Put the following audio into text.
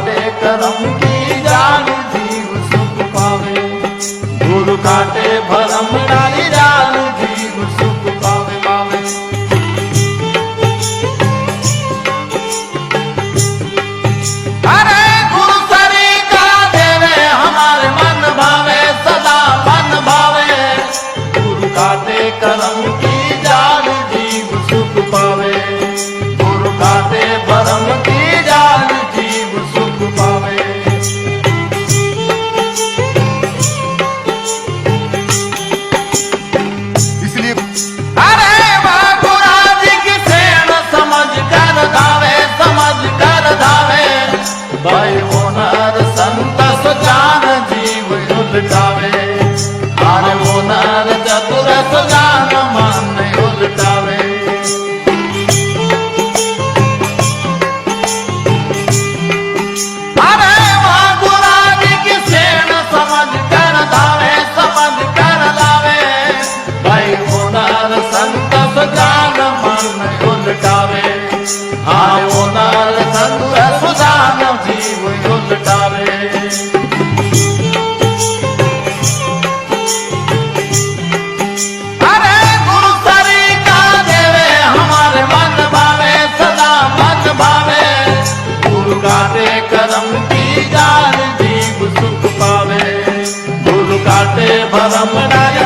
काटे करम की जान जीव सुख पावे। गुरु काटे भरम डाली जान जीव सुख पावे पावे। अरे गुरु सरी का देवे हमारे मन भावे सदा मन भावे। गुरु काटे करम की जान जीव सुख पावे। गुरु काटे भरम की जान जीव सुख पावे। इसलिए अरे बाबूराज की सेन समझ कर धावे समझ कर धावे। भाई वो नर संत सुजान जीव उलटावे। अरे वो नर चतुर सुजान मन उलटावे। अरे बाबूराज की सेन समझ कर धावे समझ कर धावे। भाई वो नर संत सुजान मन उलटावे। हाँ वो नर संत सुजान जीव उलटावे। अरे गुरु सरी का देवे हमारे मन भावे सदा मन भावे। गुरु काटे करम की जान जीव सुख पावे। गुरु काटे भरम डाली